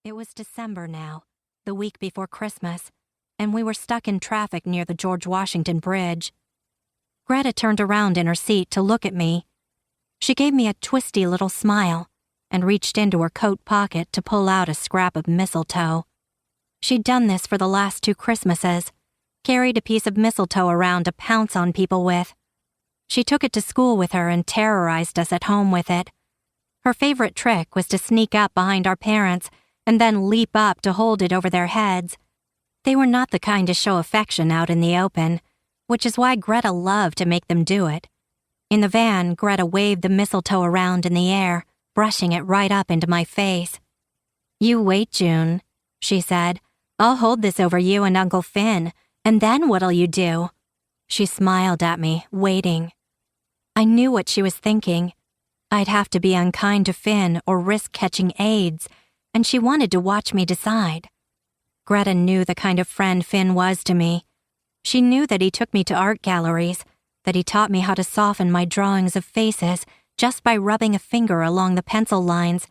It was December now, the week before Christmas, and we were stuck in traffic near the George Washington Bridge. Greta turned around in her seat to look at me. She gave me a twisty little smile and reached into her coat pocket to pull out a scrap of mistletoe. She'd done this for the last 2 Christmases, carried a piece of mistletoe around to pounce on people with. She took it to school with her and terrorized us at home with it. Her favorite trick was to sneak up behind our parents and then leap up to hold it over their heads. They were not the kind to show affection out in the open, which is why Greta loved to make them do it. In the van, Greta waved the mistletoe around in the air, brushing it right up into my face. "You wait, June," she said. "I'll hold this over you and Uncle Finn, and then what'll you do?" She smiled at me, waiting. I knew what she was thinking. I'd have to be unkind to Finn or risk catching AIDS, and she wanted to watch me decide. Greta knew the kind of friend Finn was to me. She knew that he took me to art galleries, that he taught me how to soften my drawings of faces just by rubbing a finger along the pencil lines.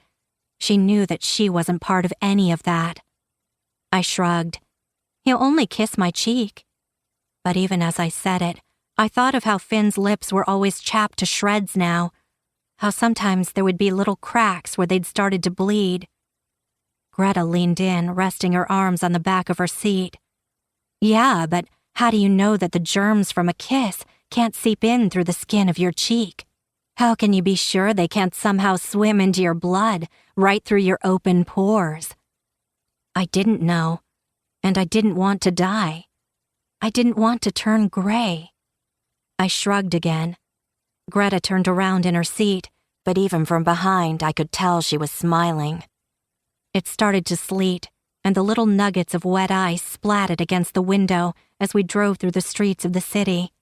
She knew that she wasn't part of any of that. I shrugged. "He'll only kiss my cheek." But even as I said it, I thought of how Finn's lips were always chapped to shreds now, how sometimes there would be little cracks where they'd started to bleed. Greta leaned in, resting her arms on the back of her seat. "Yeah, but how do you know that the germs from a kiss can't seep in through the skin of your cheek? How can you be sure they can't somehow swim into your blood, right through your open pores?" I didn't know, and I didn't want to die. I didn't want to turn gray. I shrugged again. Greta turned around in her seat, but even from behind I could tell she was smiling. It started to sleet, and the little nuggets of wet ice splatted against the window as we drove through the streets of the city.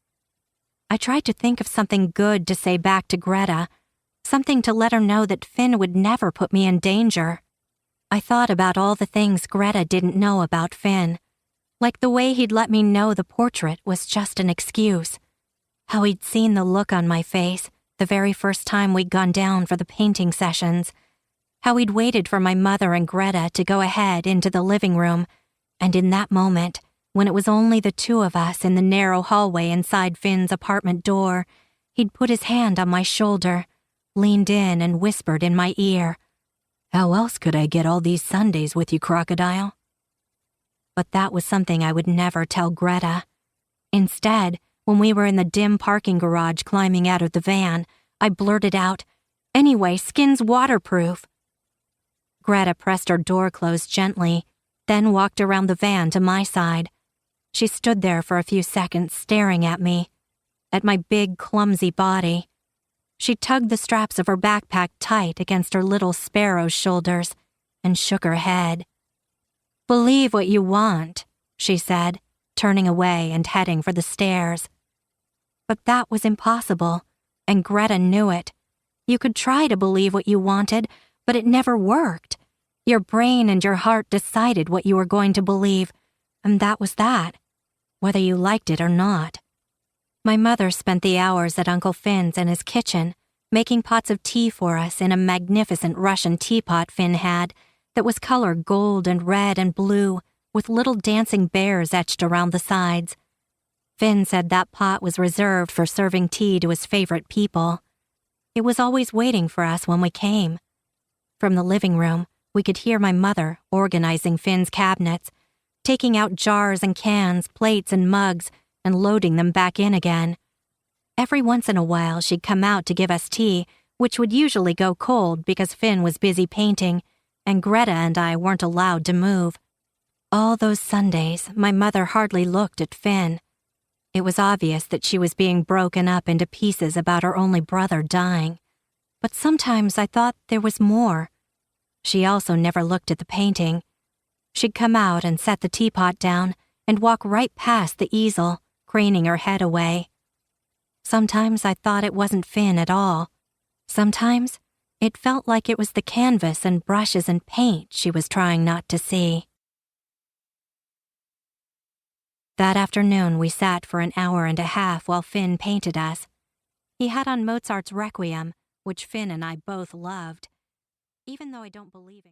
I tried to think of something good to say back to Greta, something to let her know that Finn would never put me in danger. I thought about all the things Greta didn't know about Finn, like the way he'd let me know the portrait was just an excuse, how he'd seen the look on my face the very first time we'd gone down for the painting sessions, how he'd waited for my mother and Greta to go ahead into the living room, and in that moment, when it was only the 2 of us in the narrow hallway inside Finn's apartment door, he'd put his hand on my shoulder, leaned in and whispered in my ear, "How else could I get all these Sundays with you, Crocodile?" But that was something I would never tell Greta. Instead, when we were in the dim parking garage climbing out of the van, I blurted out, "Anyway, skin's waterproof." Greta pressed her door closed gently, then walked around the van to my side. She stood there for a few seconds staring at me, at my big, clumsy body. She tugged the straps of her backpack tight against her little sparrow's shoulders and shook her head. "Believe what you want," she said, turning away and heading for the stairs. But that was impossible, and Greta knew it. You could try to believe what you wanted, but it never worked. Your brain and your heart decided what you were going to believe, and that was that, whether you liked it or not. My mother spent the hours at Uncle Finn's in his kitchen, making pots of tea for us in a magnificent Russian teapot Finn had that was colored gold and red and blue, with little dancing bears etched around the sides. Finn said that pot was reserved for serving tea to his favorite people. It was always waiting for us when we came. From the living room, we could hear my mother organizing Finn's cabinets, taking out jars and cans, plates and mugs, and loading them back in again. Every once in a while, she'd come out to give us tea, which would usually go cold because Finn was busy painting, and Greta and I weren't allowed to move. All those Sundays, my mother hardly looked at Finn. It was obvious that she was being broken up into pieces about her only brother dying. But sometimes I thought there was more. She also never looked at the painting. She'd come out and set the teapot down and walk right past the easel, craning her head away. Sometimes I thought it wasn't Finn at all. Sometimes it felt like it was the canvas and brushes and paint she was trying not to see. That afternoon, we sat for an hour and a half while Finn painted us. He had on Mozart's Requiem, which Finn and I both loved. Even though I don't believe in